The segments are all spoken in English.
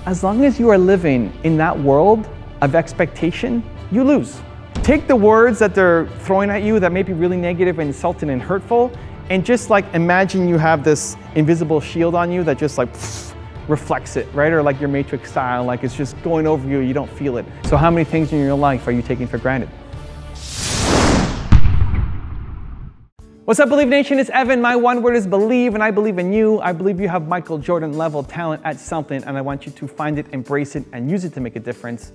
As long as you are living in that world of expectation, you lose. Take the words that they're throwing at you that may be really negative and insulting and hurtful, and just like imagine you have this invisible shield on you that just like reflects it, right? Or like your Matrix style, like it's just going over you, you don't feel it. So how many things in your life are you taking for granted? What's up, Believe Nation? It's Evan. My one word is believe, and I believe in you. I believe you have Michael Jordan level talent at something, and I want you to find it, embrace it, and use it to make a difference.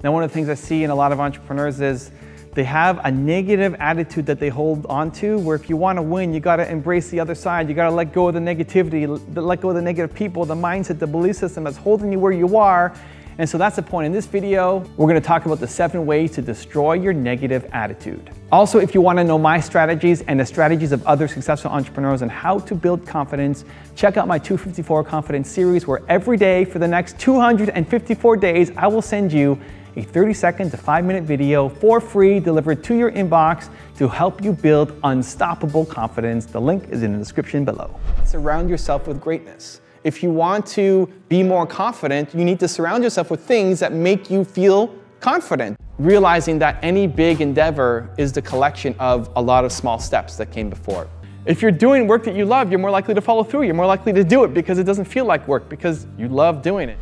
Now, one of the things I see in a lot of entrepreneurs is they have a negative attitude that they hold on to, where if you want to win, you got to embrace the other side. You got to let go of the negativity, let go of the negative people, the mindset, the belief system that's holding you where you are. And so that's the point. In this video, we're going to talk about the 7 ways to destroy your negative attitude. Also, if you want to know my strategies and the strategies of other successful entrepreneurs on how to build confidence, check out my 254 Confidence series, where every day for the next 254 days, I will send you a 30-second to 5-minute video for free delivered to your inbox to help you build unstoppable confidence. The link is in the description below. Surround yourself with greatness. If you want to be more confident, you need to surround yourself with things that make you feel confident. Realizing that any big endeavor is the collection of a lot of small steps that came before. If you're doing work that you love, you're more likely to follow through. You're more likely to do it because it doesn't feel like work, because you love doing it.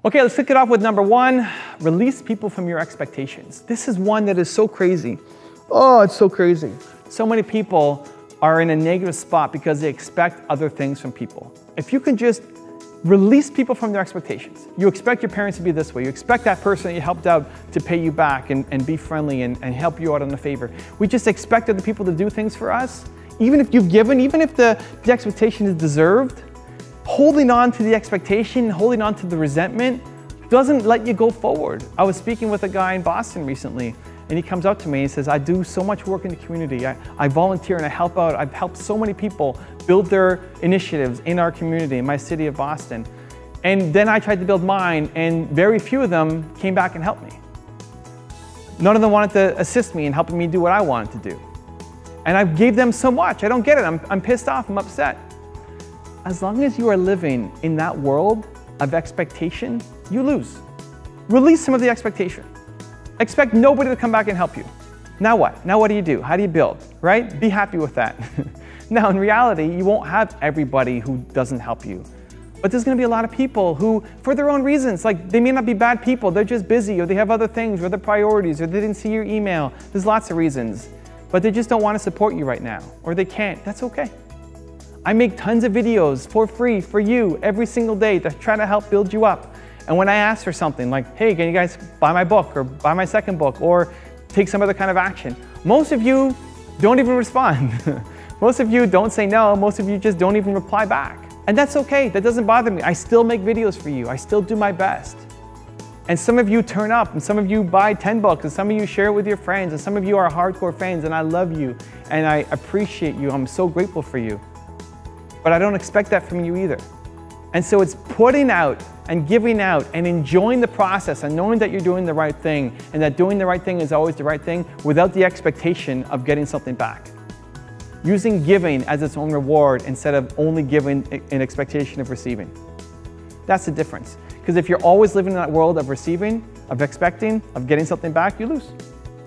Okay, let's kick it off with number 1, release people from your expectations. This is one that is so crazy. Oh, it's so crazy. So many people are in a negative spot because they expect other things from people. If you can just release people from their expectations. You expect your parents to be this way. You expect that person that you helped out to pay you back and be friendly and help you out on a favor. We just expect other people to do things for us. Even if you've given, even if the expectation is deserved, holding on to the expectation, holding on to the resentment doesn't let you go forward. I was speaking with a guy in Boston recently, and he comes up to me and he says, I do so much work in the community. I volunteer and I help out. I've helped so many people build their initiatives in our community, in my city of Boston. And then I tried to build mine, and very few of them came back and helped me. None of them wanted to assist me in helping me do what I wanted to do. And I gave them so much. I don't get it. I'm pissed off. I'm upset. As long as you are living in that world of expectation, you lose. Release some of the expectation. Expect nobody to come back and help you. Now what? Now what do? How do you build, right? Be happy with that. Now in reality, you won't have everybody who doesn't help you. But there's gonna be a lot of people who, for their own reasons, like they may not be bad people, they're just busy, or they have other things, or other priorities, or they didn't see your email. There's lots of reasons. But they just don't wanna support you right now, or they can't. That's okay. I make tons of videos for free for you every single day to try to help build you up. And when I ask for something like, hey, can you guys buy my book or buy my second book or take some other kind of action, most of you don't even respond. Most of you don't say no. Most of you just don't even reply back. And that's okay. That doesn't bother me. I still make videos for you. I still do my best. And some of you turn up, and some of you buy 10 books, and some of you share it with your friends, and some of you are hardcore fans, and I love you, and I appreciate you. I'm so grateful for you. But I don't expect that from you either. And so it's putting out and giving out and enjoying the process and knowing that you're doing the right thing, and that doing the right thing is always the right thing without the expectation of getting something back. Using giving as its own reward instead of only giving in expectation of receiving. That's the difference. Because if you're always living in that world of receiving, of expecting, of getting something back, you lose.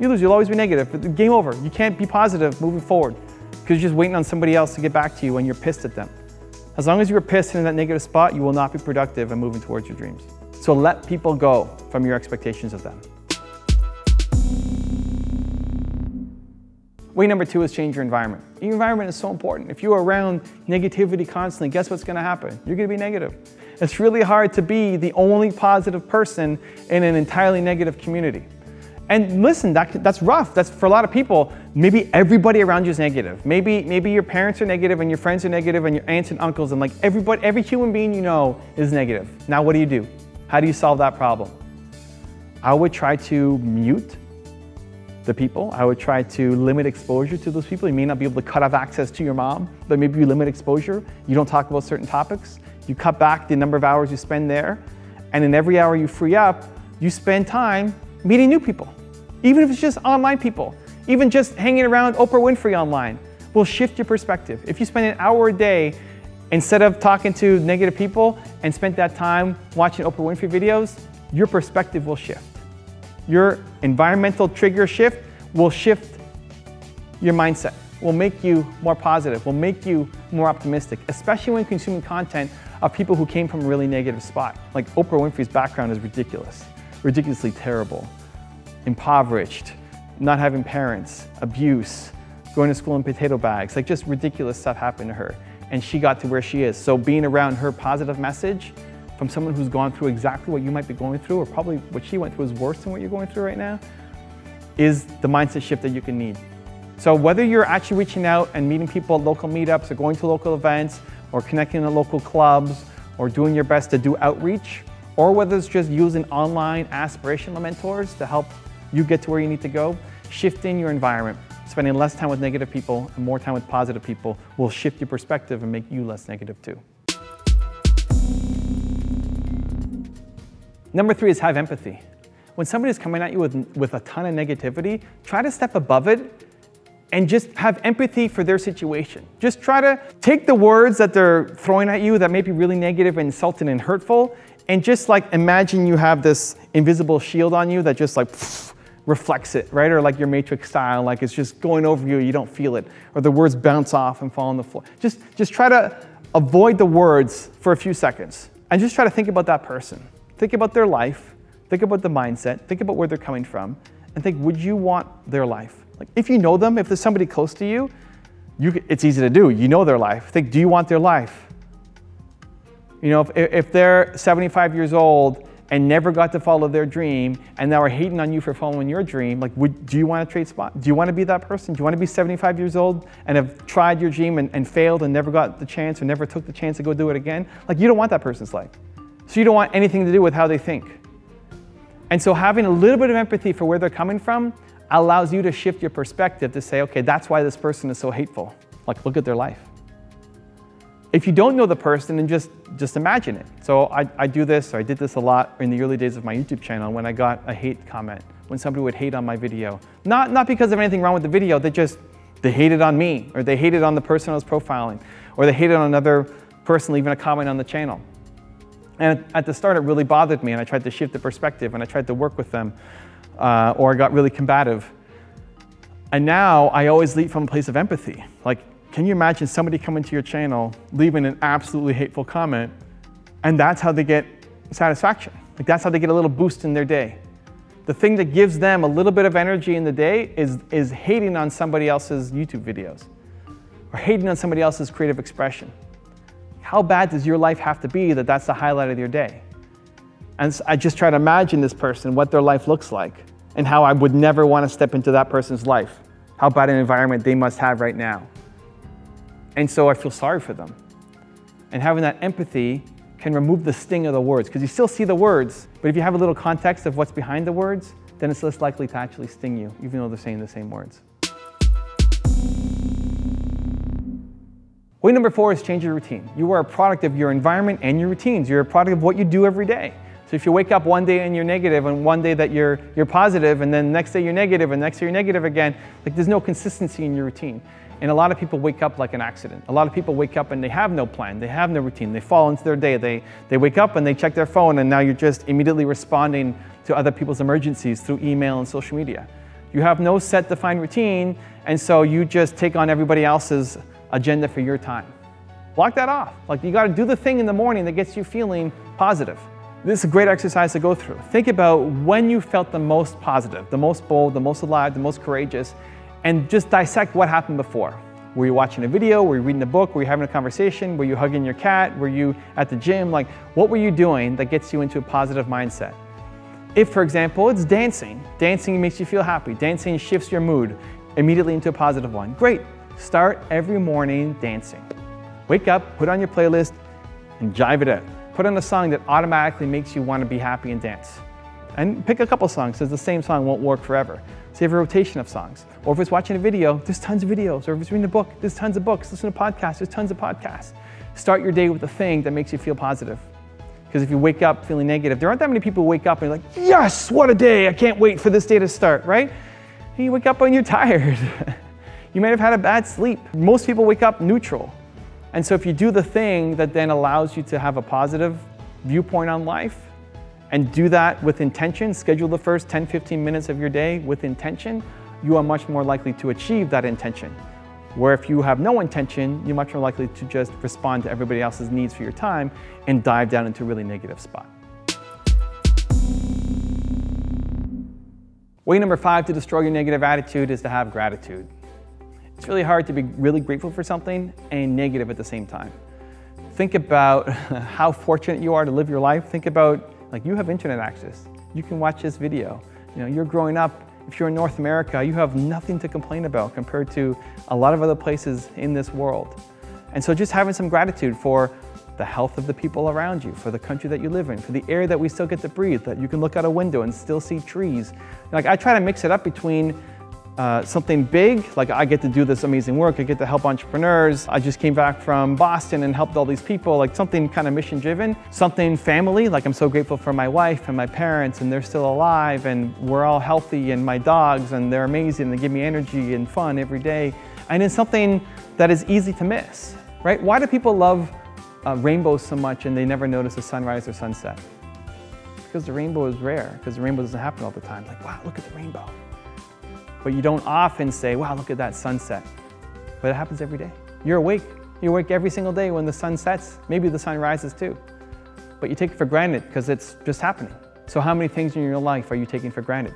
You lose, you'll always be negative. Game over. You can't be positive moving forward, because you're just waiting on somebody else to get back to you when you're pissed at them. As long as you're pissed in that negative spot, you will not be productive and moving towards your dreams. So let people go from your expectations of them. Way number 2 is change your environment. Your environment is so important. If you're around negativity constantly, guess what's gonna happen? You're gonna be negative. It's really hard to be the only positive person in an entirely negative community. And listen, that's rough. That's for a lot of people. Maybe everybody around you is negative. Maybe your parents are negative and your friends are negative and your aunts and uncles and like every human being you know is negative. Now what do? How do you solve that problem? I would try to mute the people. I would try to limit exposure to those people. You may not be able to cut off access to your mom, but maybe you limit exposure. You don't talk about certain topics. You cut back the number of hours you spend there. And in every hour you free up, you spend time meeting new people. Even if it's just online people, even just hanging around Oprah Winfrey online will shift your perspective. If you spend an hour a day, instead of talking to negative people and spend that time watching Oprah Winfrey videos, your perspective will shift. Your environmental trigger shift will shift your mindset, will make you more positive, will make you more optimistic, especially when consuming content of people who came from a really negative spot. Like Oprah Winfrey's background is ridiculous, ridiculously terrible, impoverished, not having parents, abuse, going to school in potato bags, like just ridiculous stuff happened to her. And she got to where she is. So being around her positive message from someone who's gone through exactly what you might be going through, or probably what she went through is worse than what you're going through right now, is the mindset shift that you can need. So whether you're actually reaching out and meeting people at local meetups or going to local events or connecting at local clubs or doing your best to do outreach, or whether it's just using online aspirational mentors to help you get to where you need to go, shifting your environment, spending less time with negative people and more time with positive people will shift your perspective and make you less negative too. Number 3 is have empathy. When somebody's coming at you with a ton of negativity, try to step above it and just have empathy for their situation. Just try to take the words that they're throwing at you that may be really negative and insulting and hurtful, and just like imagine you have this invisible shield on you that just like reflects it, right? Or like your Matrix style, like it's just going over you, you don't feel it, or the words bounce off and fall on the floor. Just try to avoid the words for a few seconds and just try to think about that person. Think about their life, think about the mindset, think about where they're coming from, and think, would you want their life? Like if you know them, if there's somebody close to you, it's easy to do. You know their life. Think, do you want their life? You know, if they're 75 years old and never got to follow their dream and now are hating on you for following your dream, like do you want to trade spot? Do you want to be that person? Do you want to be 75 years old and have tried your dream and failed and never got the chance or never took the chance to go do it again? Like you don't want that person's life. So you don't want anything to do with how they think. And so having a little bit of empathy for where they're coming from allows you to shift your perspective to say, okay, that's why this person is so hateful. Like look at their life. If you don't know the person, then just imagine it. So I do this, or I did this a lot in the early days of my YouTube channel when I got a hate comment, when somebody would hate on my video. Not because of anything wrong with the video, they hated on me, or they hated on the person I was profiling, or they hated on another person leaving a comment on the channel. And at the start, it really bothered me, and I tried to shift the perspective, and I tried to work with them, or I got really combative. And now I always lead from a place of empathy. Like, can you imagine somebody coming to your channel, leaving an absolutely hateful comment, and that's how they get satisfaction? Like that's how they get a little boost in their day. The thing that gives them a little bit of energy in the day is hating on somebody else's YouTube videos, or hating on somebody else's creative expression. How bad does your life have to be that that's the highlight of your day? And so I just try to imagine this person, what their life looks like, and how I would never want to step into that person's life. How bad an environment they must have right now. And so I feel sorry for them. And having that empathy can remove the sting of the words, because you still see the words, but if you have a little context of what's behind the words, then it's less likely to actually sting you, even though they're saying the same words. Way number 4 is change your routine. You are a product of your environment and your routines. You're a product of what you do every day. So if you wake up one day and you're negative, and one day that you're positive, and then the next day you're negative, and next day you're negative again, like there's no consistency in your routine. And a lot of people wake up like an accident. A lot of people wake up and they have no plan, they have no routine, they fall into their day. They wake up and they check their phone, and now you're just immediately responding to other people's emergencies through email and social media. You have no set defined routine, and so you just take on everybody else's agenda for your time. Block that off. Like you gotta do the thing in the morning that gets you feeling positive. This is a great exercise to go through. Think about when you felt the most positive, the most bold, the most alive, the most courageous, and just dissect what happened before. Were you watching a video? Were you reading a book? Were you having a conversation? Were you hugging your cat? Were you at the gym? Like, what were you doing that gets you into a positive mindset? If, for example, it's dancing. Dancing makes you feel happy. Dancing shifts your mood immediately into a positive one. Great. Start every morning dancing. Wake up, put on your playlist, and jive it out. Put on a song that automatically makes you want to be happy and dance. And pick a couple songs, because the same song won't work forever. So you have a rotation of songs. Or if it's watching a video, there's tons of videos. Or if it's reading a book, there's tons of books. Listen to podcasts, there's tons of podcasts. Start your day with a thing that makes you feel positive. Because if you wake up feeling negative, there aren't that many people who wake up and you're like, yes, what a day, I can't wait for this day to start, right? And you wake up and you're tired. You might have had a bad sleep. Most people wake up neutral. And so if you do the thing that then allows you to have a positive viewpoint on life, and do that with intention, schedule the first 10, 15 minutes of your day with intention, you are much more likely to achieve that intention. Where if you have no intention, you're much more likely to just respond to everybody else's needs for your time and dive down into a really negative spot. Way number 5 to destroy your negative attitude is to have gratitude. It's really hard to be really grateful for something and negative at the same time. Think about how fortunate you are to live your life. Think about, like, you have internet access. You can watch this video. You know, you're growing up, if you're in North America, you have nothing to complain about compared to a lot of other places in this world. And so just having some gratitude for the health of the people around you, for the country that you live in, for the air that we still get to breathe, that you can look out a window and still see trees. Like, I try to mix it up between something big, like I get to do this amazing work, I get to help entrepreneurs, I just came back from Boston and helped all these people, like something kind of mission driven, something family, like I'm so grateful for my wife and my parents and they're still alive and we're all healthy, and my dogs and they're amazing, they give me energy and fun every day. And it's something that is easy to miss, right? Why do people love rainbows so much and they never notice a sunrise or sunset? Because the rainbow is rare, because the rainbow doesn't happen all the time. Like, wow, look at the rainbow. But you don't often say, wow, look at that sunset. But it happens every day. You're awake. You're awake every single day when the sun sets. Maybe the sun rises too. But you take it for granted because it's just happening. So how many things in your life are you taking for granted?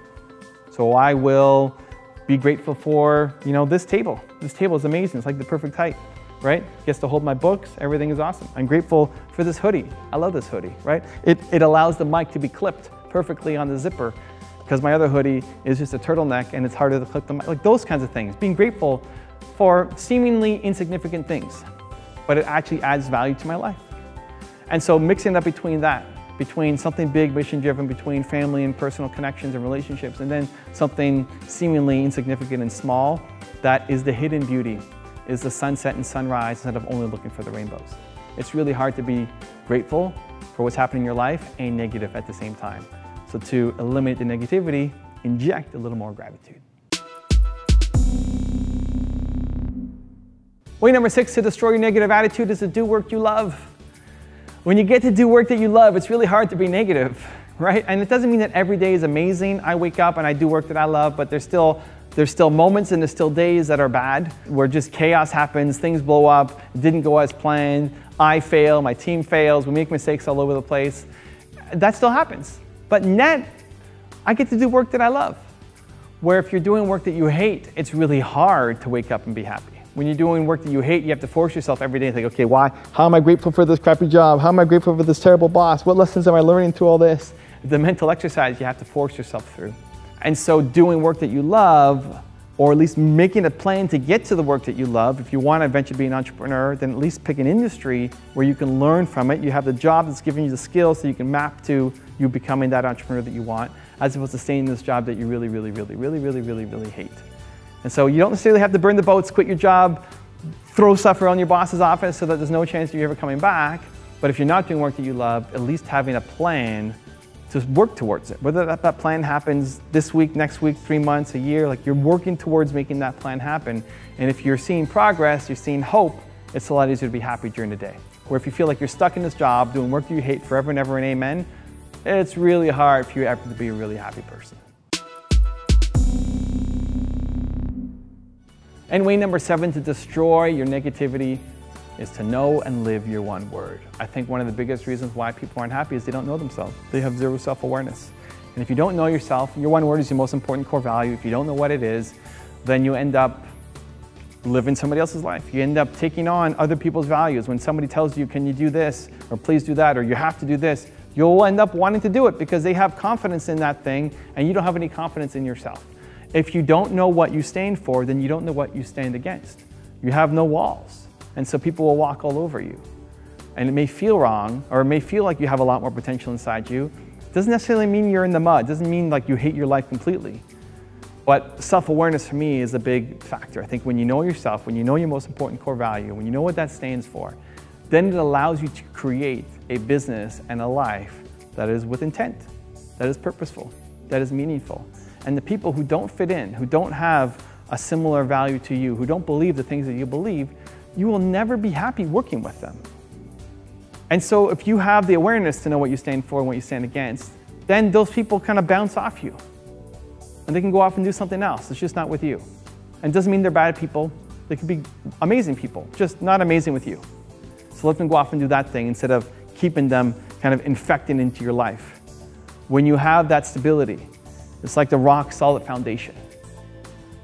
So I will be grateful for, this table. This table is amazing. It's like the perfect height, right? Gets to hold my books. Everything is awesome. I'm grateful for this hoodie. I love this hoodie, right? It allows the mic to be clipped perfectly on the zipper, because my other hoodie is just a turtleneck and it's harder to clip them, like those kinds of things. Being grateful for seemingly insignificant things, but it actually adds value to my life. And so mixing up between something big, mission-driven, between family and personal connections and relationships, and then something seemingly insignificant and small, that is the hidden beauty, is the sunset and sunrise instead of only looking for the rainbows. It's really hard to be grateful for what's happening in your life and negative at the same time. So to eliminate the negativity, inject a little more gratitude. Way number 6 to destroy your negative attitude is to do work you love. When you get to do work that you love, it's really hard to be negative, right? And it doesn't mean that every day is amazing. I wake up and I do work that I love, but there's still moments and there's still days that are bad, where just chaos happens, things blow up, it didn't go as planned, I fail, my team fails, we make mistakes all over the place. That still happens. But net, I get to do work that I love. Where if you're doing work that you hate, it's really hard to wake up and be happy. When you're doing work that you hate, you have to force yourself every day to think, okay, why? How am I grateful for this crappy job? How am I grateful for this terrible boss? What lessons am I learning through all this? The mental exercise you have to force yourself through. And so doing work that you love, or at least making a plan to get to the work that you love, if you want to eventually be an entrepreneur, then at least pick an industry where you can learn from it. You have the job that's giving you the skills so you can map to you becoming that entrepreneur that you want, as opposed to staying in this job that you really hate. And so you don't necessarily have to burn the boats, quit your job, throw stuff around your boss's office so that there's no chance of you ever coming back. But if you're not doing work that you love, at least having a plan to work towards it. Whether that plan happens this week, next week, 3 months, a year, like you're working towards making that plan happen. And if you're seeing progress, you're seeing hope, it's a lot easier to be happy during the day. Where if you feel like you're stuck in this job, doing work that you hate forever and ever and amen, it's really hard for you ever to be a really happy person. And way number 7 to destroy your negativity is to know and live your one word. I think one of the biggest reasons why people aren't happy is they don't know themselves. They have zero self-awareness. And if you don't know yourself, your one word is your most important core value. If you don't know what it is, then you end up living somebody else's life. You end up taking on other people's values. When somebody tells you, can you do this, or please do that, or you have to do this, you'll end up wanting to do it because they have confidence in that thing and you don't have any confidence in yourself. If you don't know what you stand for, then you don't know what you stand against. You have no walls. And so people will walk all over you. And it may feel wrong, or it may feel like you have a lot more potential inside you. It doesn't necessarily mean you're in the mud. It doesn't mean like you hate your life completely. But self-awareness for me is a big factor. I think when you know yourself, when you know your most important core value, when you know what that stands for, then it allows you to create a business and a life that is with intent, that is purposeful, that is meaningful. And the people who don't fit in, who don't have a similar value to you, who don't believe the things that you believe, you will never be happy working with them. And so if you have the awareness to know what you stand for and what you stand against, then those people kind of bounce off you. And they can go off and do something else. It's just not with you. And it doesn't mean they're bad people. They could be amazing people, just not amazing with you. So let them go off and do that thing instead of keeping them kind of infected into your life. When you have that stability, it's like the rock solid foundation.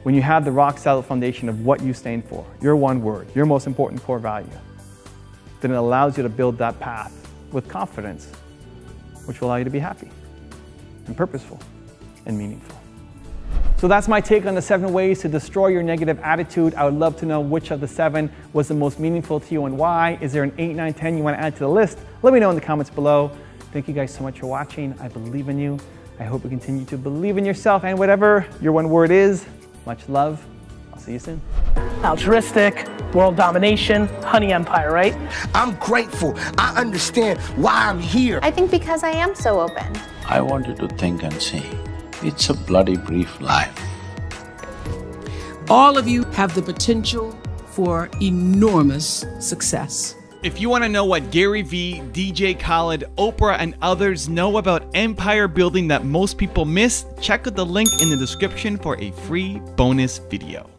When you have the rock solid foundation of what you stand for, your one word, your most important core value, then it allows you to build that path with confidence, which will allow you to be happy and purposeful and meaningful. So that's my take on the 7 ways to destroy your negative attitude. I would love to know which of the 7 was the most meaningful to you and why. Is there an 8, 9, 10 you want to add to the list? Let me know in the comments below. Thank you guys so much for watching. I believe in you. I hope you continue to believe in yourself and whatever your one word is. Much love. I'll see you soon. Altruistic, world domination, honey empire, right? I'm grateful. I understand why I'm here. I think because I am so open. I wanted to think and say, it's a bloody brief life. All of you have the potential for enormous success. If you want to know what Gary Vee, DJ Khaled, Oprah, and others know about empire building that most people miss, check out the link in the description for a free bonus video.